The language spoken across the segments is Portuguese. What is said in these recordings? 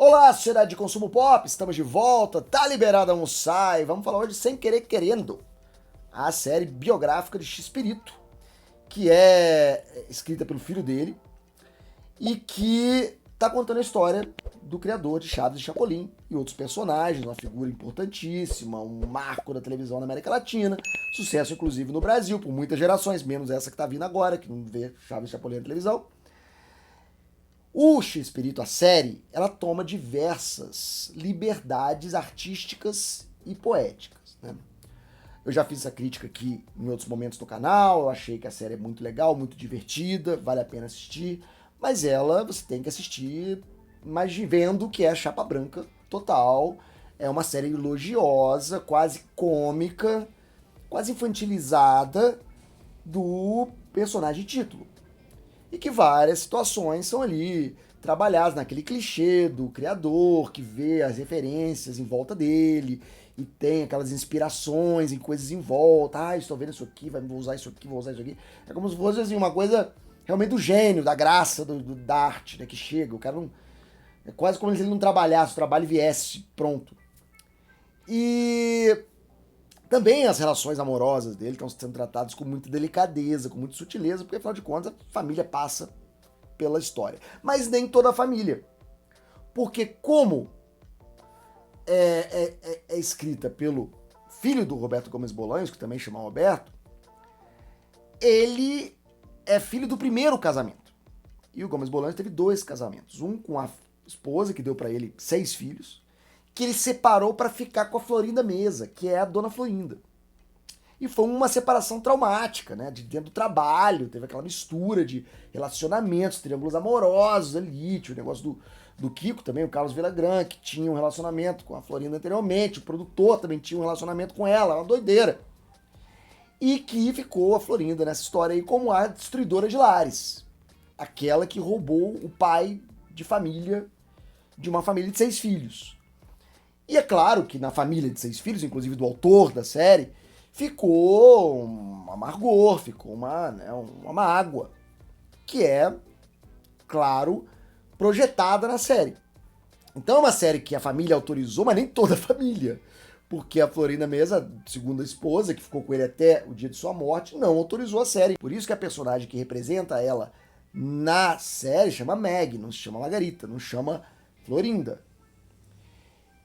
Olá, sociedade de consumo pop, estamos de volta, tá liberado almoçar e vamos falar hoje Sem Querer Querendo, a série biográfica de X-Pirito, que é escrita pelo filho dele e que tá contando a história do criador de Chaves e Chapolin e outros personagens, uma figura importantíssima, um marco da televisão na América Latina, sucesso inclusive no Brasil por muitas gerações, menos essa que tá vindo agora, que não vê Chaves e Chapolin na televisão. O X-Pirito, a série, ela toma diversas liberdades artísticas e poéticas, né? Eu já fiz essa crítica aqui em outros momentos do canal, eu achei que a série é muito legal, muito divertida, vale a pena assistir, mas ela você tem que assistir mas vendo que é chapa branca total, é uma série elogiosa, quase cômica, quase infantilizada do personagem título. E que várias situações são ali trabalhadas naquele clichê do criador que vê as referências em volta dele e tem aquelas inspirações em coisas em volta. Ah, estou vendo isso aqui, vou usar isso aqui, vou usar isso aqui. É como se fosse assim, uma coisa realmente do gênio, da graça, da arte, né, que chega. O cara não. É quase como se ele não trabalhasse, o trabalho viesse pronto. E também as relações amorosas dele estão sendo tratadas com muita delicadeza, com muita sutileza, porque afinal de contas a família passa pela história. Mas nem toda a família. Porque como é escrita pelo filho do Roberto Gomes Bolanhos, que também chama Roberto, ele é filho do primeiro casamento. E o Gomes Bolanhos teve 2 casamentos. Um com a esposa, que deu para ele 6 filhos, que ele separou para ficar com a Florinda Mesa, que é a dona Florinda. E foi uma separação traumática, né? De dentro do trabalho, teve aquela mistura de relacionamentos, triângulos amorosos ali, tinha o negócio do Kiko também, o Carlos Villagrán, que tinha um relacionamento com a Florinda anteriormente, o produtor também tinha um relacionamento com ela, uma doideira. E que ficou a Florinda nessa história aí como a destruidora de lares. Aquela que roubou o pai de família, de uma família de 6 filhos. E é claro que na família de 6 filhos, inclusive do autor da série, ficou um amargor, ficou uma mágoa, que é, claro, projetada na série. Então é uma série que a família autorizou, mas nem toda a família, porque a Florinda Mesa, segundo a esposa, que ficou com ele até o dia de sua morte, não autorizou a série. Por isso que a personagem que representa ela na série chama Meg, não se chama Margarita, não chama Florinda.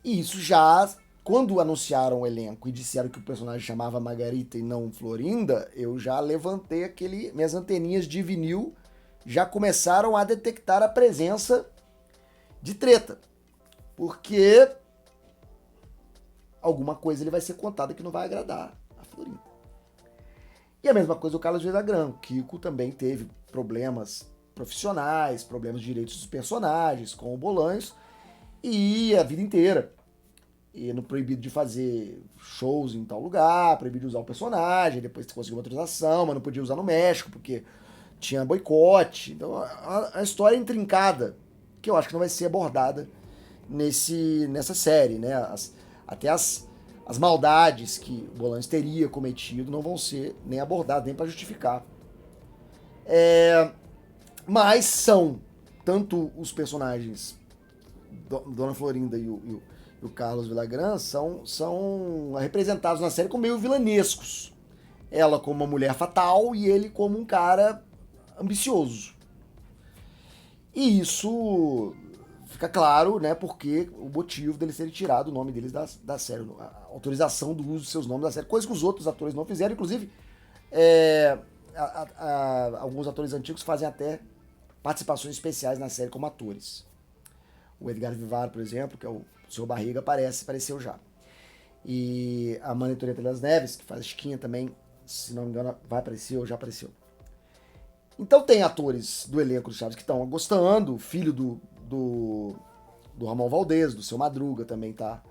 E isso já, quando anunciaram o elenco e disseram que o personagem chamava Margarita e não Florinda, eu já levantei minhas anteninhas de vinil já começaram a detectar a presença de treta. Porque alguma coisa ele vai ser contada que não vai agradar a Florinda. E a mesma coisa o Carlos Villagrán. O Kiko também teve problemas profissionais, problemas de direitos dos personagens com o Bolanhos, e a vida inteira. E no proibido de fazer shows em tal lugar, proibido de usar o personagem, depois conseguiu uma autorização, mas não podia usar no México, porque tinha boicote. Então a história é intrincada, que eu acho que não vai ser abordada nessa série, né? Até as maldades que o Bolanhos teria cometido não vão ser nem abordadas, nem para justificar. Mas são tanto os personagens Dona Florinda e o Carlos Villagrán são representados na série como meio vilanescos. Ela como uma mulher fatal e ele como um cara ambicioso. E isso fica claro, né, porque o motivo deles terem tirado o nome deles da série, a autorização do uso de seus nomes da série, coisa que os outros atores não fizeram, inclusive alguns atores antigos fazem até participações especiais na série como atores. O Edgar Vivar, por exemplo, que é o Seu Barriga, apareceu já. E a Amanda Antonieta das Neves, que faz a Chiquinha também, se não me engano, vai aparecer ou já apareceu. Então tem atores do elenco do Chaves que estão gostando, o filho do Ramon Valdez, do Seu Madruga, também tá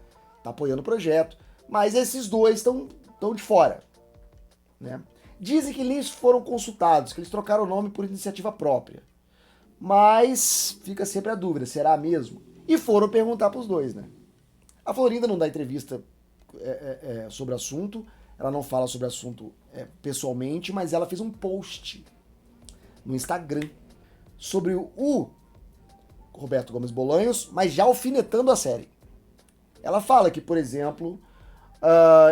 apoiando o projeto, mas esses dois estão de fora, né? Dizem que eles foram consultados, que eles trocaram o nome por iniciativa própria. Mas fica sempre a dúvida, será mesmo? E foram perguntar para os dois, né? A Florinda não dá entrevista sobre o assunto, ela não fala sobre o assunto pessoalmente, mas ela fez um post no Instagram sobre o Roberto Gomes Bolanhos, mas já alfinetando a série. Ela fala que, por exemplo,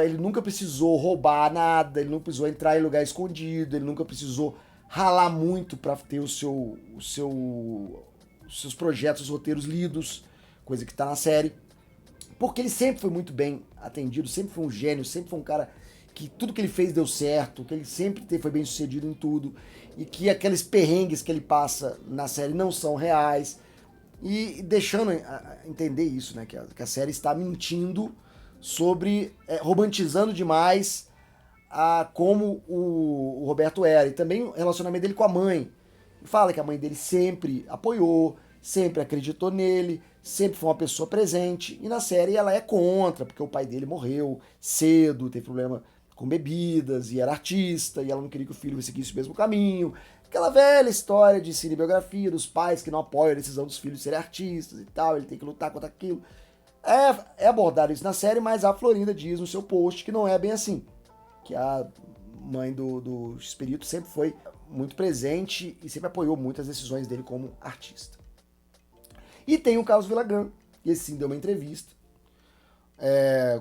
ele nunca precisou roubar nada, ele não precisou entrar em lugar escondido, ele nunca precisou ralar muito para ter os seus projetos, os roteiros lidos, coisa que tá na série. Porque ele sempre foi muito bem atendido, sempre foi um gênio, sempre foi um cara que tudo que ele fez deu certo, que ele sempre foi bem sucedido em tudo, e que aqueles perrengues que ele passa na série não são reais, e deixando entender isso, né, que a série está mentindo sobre, romantizando demais como o Roberto era, e também o relacionamento dele com a mãe. Fala que a mãe dele sempre apoiou, sempre acreditou nele, sempre foi uma pessoa presente, e na série ela é contra, porque o pai dele morreu cedo, teve problema com bebidas, e era artista, e ela não queria que o filho seguisse o mesmo caminho. Aquela velha história de cinebiografia dos pais que não apoiam a decisão dos filhos de serem artistas e tal, ele tem que lutar contra aquilo. É abordado isso na série, mas a Florinda diz no seu post que não é bem assim. Que a mãe do Espírito sempre foi muito presente e sempre apoiou muito as decisões dele como artista. E tem o Carlos Villagrán, que esse sim deu uma entrevista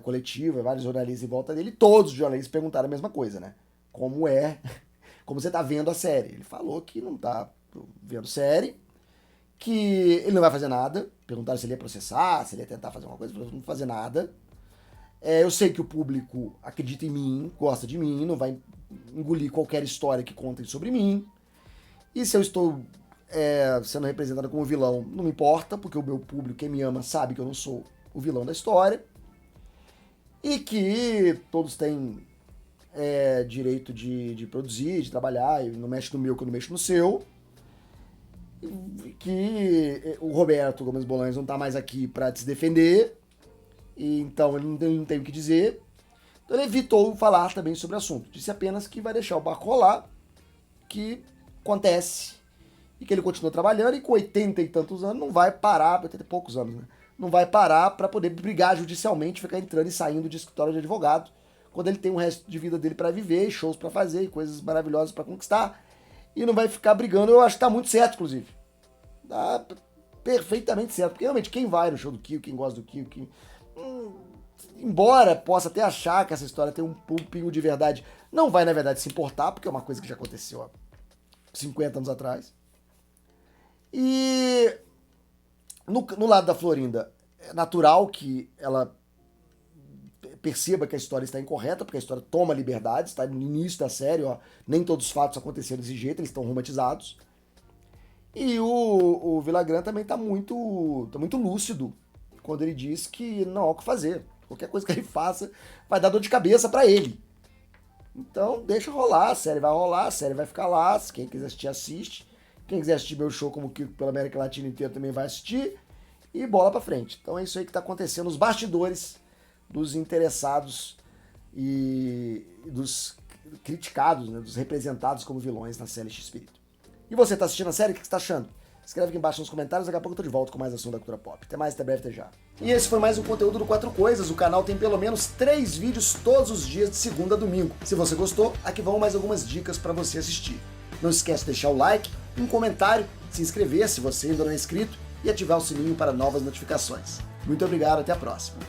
coletiva, vários jornalistas em volta dele, todos os jornalistas perguntaram a mesma coisa, né? Como você tá vendo a série? Ele falou que não tá vendo série, que ele não vai fazer nada. Perguntaram se ele ia processar, se ele ia tentar fazer uma coisa, ele falou que não vai fazer nada. Eu sei que o público acredita em mim, gosta de mim, não vai engolir qualquer história que contem sobre mim. E se eu estou sendo representado como vilão, não me importa, porque o meu público, quem me ama, sabe que eu não sou o vilão da história. E que todos têm direito de produzir, de trabalhar, e não mexe no meu que eu não mexo no seu. Que o Roberto Gomes Bolanhos não tá mais aqui para se defender, e então ele não tem o que dizer. Então ele evitou falar também sobre o assunto. Disse apenas que vai deixar o barco rolar, que acontece, e que ele continua trabalhando, e com 80 e tantos anos não vai parar, 80 e poucos anos, né? Não vai parar para poder brigar judicialmente, ficar entrando e saindo de escritório de advogado, quando ele tem o resto de vida dele para viver, shows para fazer, e coisas maravilhosas para conquistar, e não vai ficar brigando. Eu acho que tá muito certo, inclusive. Tá perfeitamente certo, porque realmente quem vai no show do Kiko, quem gosta do Kiko, embora possa até achar que essa história tem um pingo de verdade, não vai na verdade se importar, porque é uma coisa que já aconteceu há 50 anos atrás. E no lado da Florinda, é natural que ela perceba que a história está incorreta, porque a história toma liberdade, está no início da série, nem todos os fatos aconteceram desse jeito, eles estão romantizados. E o Villagrán também está muito lúcido quando ele diz que não há o que fazer. Qualquer coisa que ele faça vai dar dor de cabeça para ele. Então deixa rolar, a série vai rolar, a série vai ficar lá, quem quiser assistir, assiste. Quem quiser assistir meu show como Kiko pela América Latina inteira também vai assistir. E bola pra frente. Então é isso aí que tá acontecendo nos bastidores dos interessados e dos criticados, né, dos representados como vilões na série X-Espírito. E você tá assistindo a série? O que você tá achando? Escreve aqui embaixo nos comentários, daqui a pouco eu tô de volta com mais assunto da cultura pop. Até mais, até breve, até já. E esse foi mais um conteúdo do Quatro Coisas. O canal tem pelo menos 3 vídeos todos os dias de segunda a domingo. Se você gostou, aqui vão mais algumas dicas para você assistir. Não esquece de deixar o like, um comentário, se inscrever se você ainda não é inscrito e ativar o sininho para novas notificações. Muito obrigado, até a próxima.